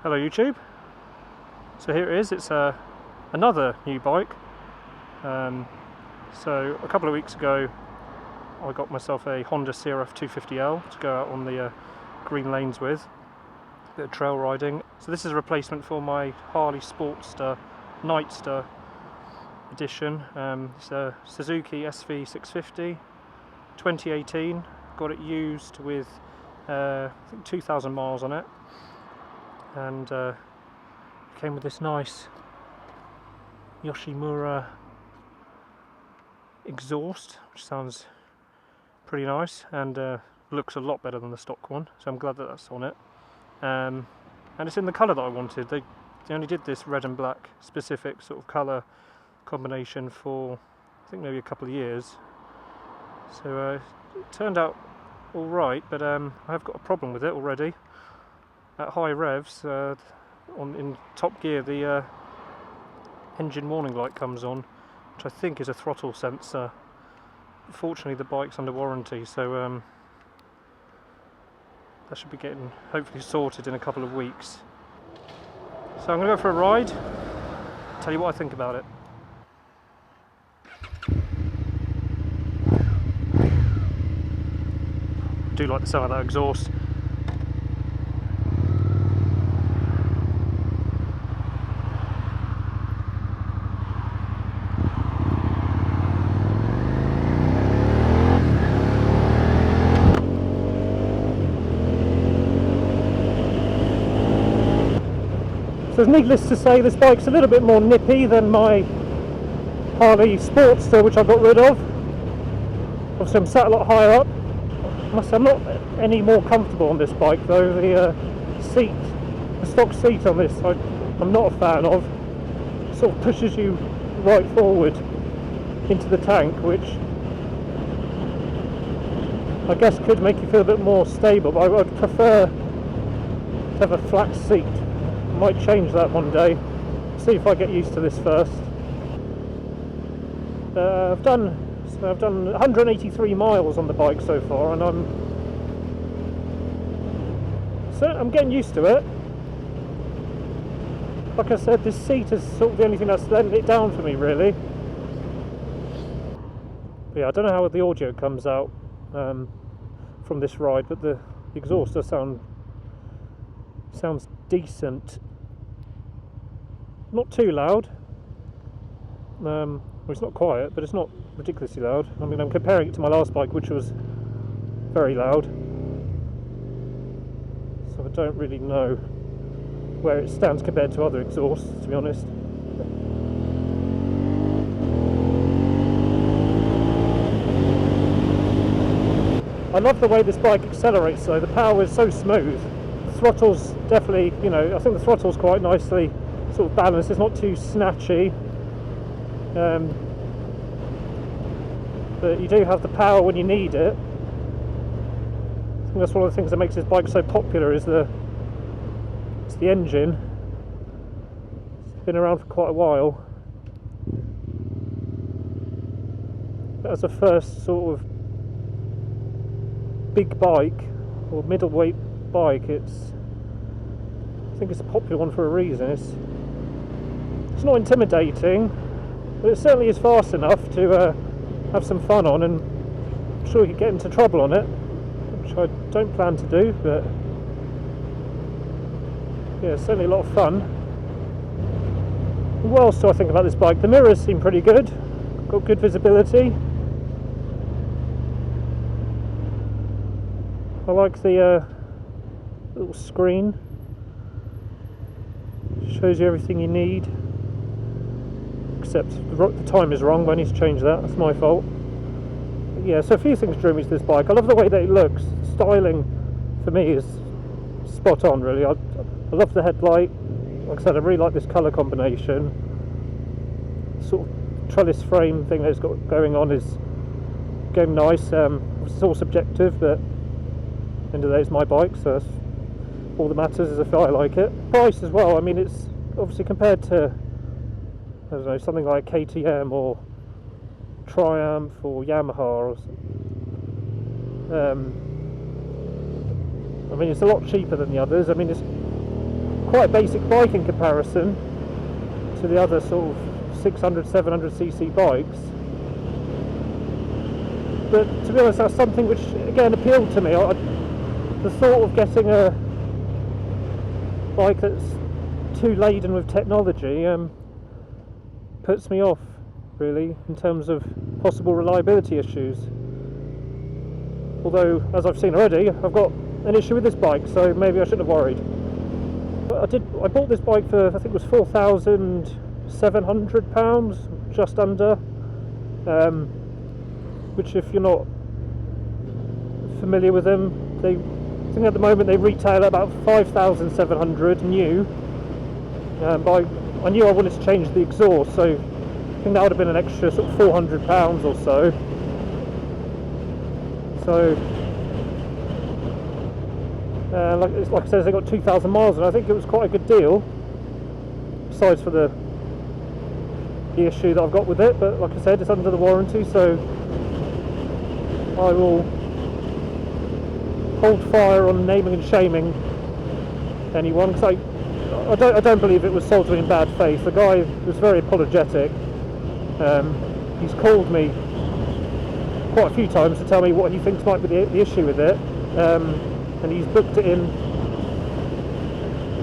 Hello YouTube. So here it is, it's another new bike. So a couple of weeks ago I got myself a Honda CRF250L to go out on the green lanes with, a bit of trail riding. So this is a replacement for my Harley Sportster Nightster edition. It's a Suzuki SV650, 2018, got it used with I think 2,000 miles on it, and came with this nice Yoshimura exhaust, which sounds pretty nice and looks a lot better than the stock one, so I'm glad that that's on it. And it's in the colour that I wanted. They only did this red and black specific sort of colour combination for I think maybe a couple of years, so it turned out alright, but I've got a problem with it already. At high revs, in top gear, the engine warning light comes on, which I think is a throttle sensor. Fortunately the bike's under warranty, so that should be getting hopefully sorted in a couple of weeks. So I'm going to go for a ride, tell you what I think about it. I do like the sound of that exhaust. So it's needless to say this bike's a little bit more nippy than my Harley Sportster, which I got rid of. Obviously I'm sat a lot higher up. I must say I'm not any more comfortable on this bike though. The stock seat on this I'm not a fan of. It sort of pushes you right forward into the tank, which I guess could make you feel a bit more stable, but I would prefer to have a flat seat. I might change that one day, see if I get used to this first. I've done 183 miles on the bike so far, and I'm getting used to it. Like I said, this seat is sort of the only thing that's letting it down for me, really. But yeah, I don't know how the audio comes out from this ride, but the exhaust does sounds decent. Not too loud. Well, it's not quiet, but it's not ridiculously loud. I mean, I'm comparing it to my last bike, which was very loud. So I don't really know where it stands compared to other exhausts, to be honest. I love the way this bike accelerates though. The power is so smooth. The throttle's definitely, I think the throttle's quite nicely sort of balanced. It's not too snatchy. But you do have the power when you need it. I think that's one of the things that makes this bike so popular, is the engine. It's been around for quite a while. But as a first sort of big bike or middleweight bike, I think it's a popular one for a reason. It's not intimidating, but it certainly is fast enough to have some fun on, and I'm sure you could get into trouble on it, which I don't plan to do, but yeah, it's certainly a lot of fun. What else do I think about this bike? The mirrors seem pretty good, got good visibility. I like the little screen, shows you everything you need, except the time is wrong. I need to change that, that's my fault. But yeah, so a few things drew me to this bike. I love the way that it looks. Styling for me is spot on, really. I love the headlight. Like I said, I really like this colour combination. Sort of trellis frame thing that it's got going on is going nice. It's all subjective, but at the end of the day it's my bike, so that's all that matters, is if I like it. Price as well, I mean, it's obviously compared to, I don't know, something like KTM or Triumph or Yamaha or I mean, it's a lot cheaper than the others. I mean, it's quite a basic bike in comparison to the other sort of 600, 700cc bikes. But to be honest, that's something which again appealed to me. The thought of getting a bike that's too laden with technology puts me off, really, in terms of possible reliability issues. Although, as I've seen already, I've got an issue with this bike, so maybe I shouldn't have worried. But I bought this bike for, I think it was £4,700, just under. Which, if you're not familiar with them, I think at the moment they retail at about 5,700 new. But I knew I wanted to change the exhaust, so I think that would have been an extra sort of £400 or so. So, like I said, they got 2,000 miles, and I think it was quite a good deal. Besides for the issue that I've got with it, but like I said, it's under the warranty, so I will hold fire on naming and shaming anyone, because I don't believe it was sold to me in bad faith. The guy was very apologetic. He's called me quite a few times to tell me what he thinks might be the issue with it, and he's booked it in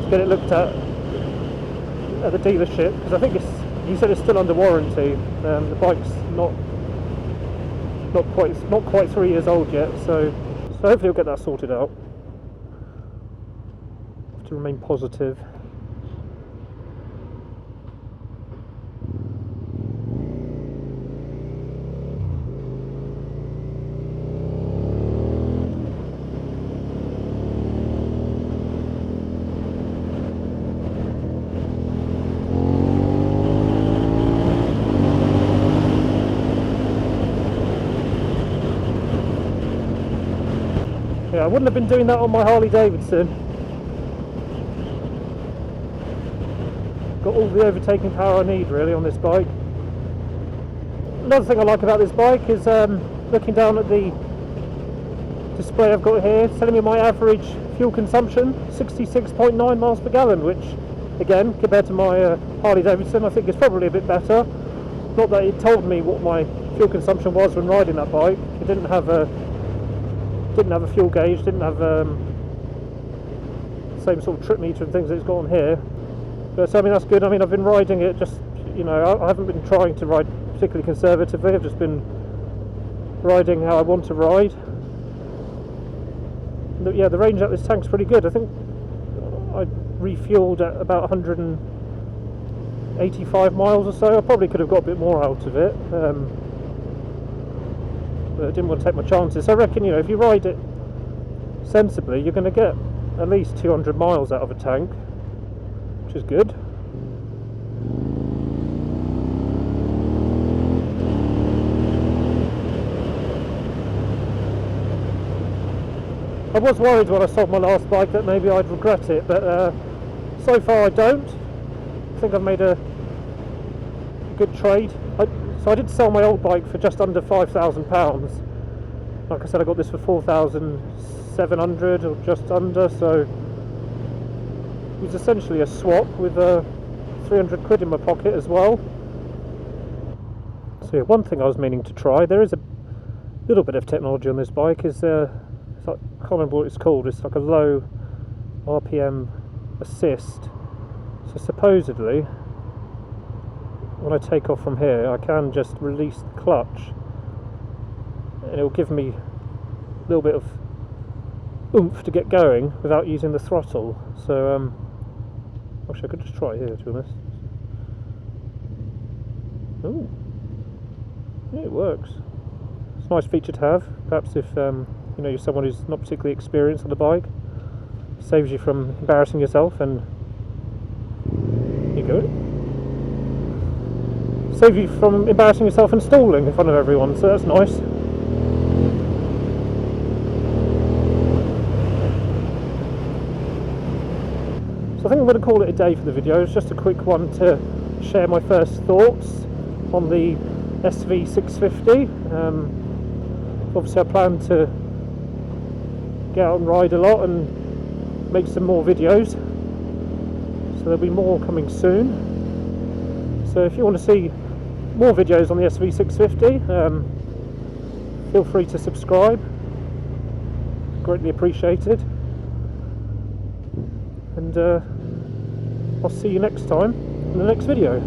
to get it looked at the dealership, because I think he said it's still under warranty. The bike's not quite 3 years old yet, so hopefully he'll get that sorted out. Have to remain positive. Yeah, I wouldn't have been doing that on my Harley Davidson. Got all the overtaking power I need really on this bike. Another thing I like about this bike is looking down at the display I've got here, it's telling me my average fuel consumption, 66.9 miles per gallon, which again, compared to my Harley Davidson, I think is probably a bit better. Not that it told me what my fuel consumption was when riding that bike. It didn't have a fuel gauge, didn't have same sort of trip meter and things that it's got on here. But so I mean, that's good. I mean, I've been riding it just, you know, I haven't been trying to ride particularly conservatively. I've just been riding how I want to ride. Yeah, the range out this tank's pretty good. I think I refueled at about 185 miles or so. I probably could have got a bit more out of it. But I didn't want to take my chances. So I reckon, you know, if you ride it sensibly, you're going to get at least 200 miles out of a tank, which is good. I was worried when I sold my last bike that maybe I'd regret it, but so far I don't. I think I've made a good trade. So I did sell my old bike for just under £5,000. Like I said, I got this for 4,700 or just under, so it was essentially a swap with 300 quid in my pocket as well. So yeah, one thing I was meaning to try, there is a little bit of technology on this bike, is it's like, I can't remember what it's called, it's like a low RPM assist. So supposedly, when I take off from here, I can just release the clutch and it will give me a little bit of oomph to get going without using the throttle. So actually I could just try it here, to be honest. Ooh, yeah, it works. It's a nice feature to have. Perhaps if you know, you're someone who's not particularly experienced on the bike, it saves you from embarrassing yourself, and you go. Save you from embarrassing yourself and stalling in front of everyone, so that's nice. So I think I'm going to call it a day for the video. It's just a quick one to share my first thoughts on the SV650. Obviously I plan to get out and ride a lot and make some more videos. So there'll be more coming soon. So if you want to see more videos on the SV650, feel free to subscribe, greatly appreciated. And I'll see you next time in the next video.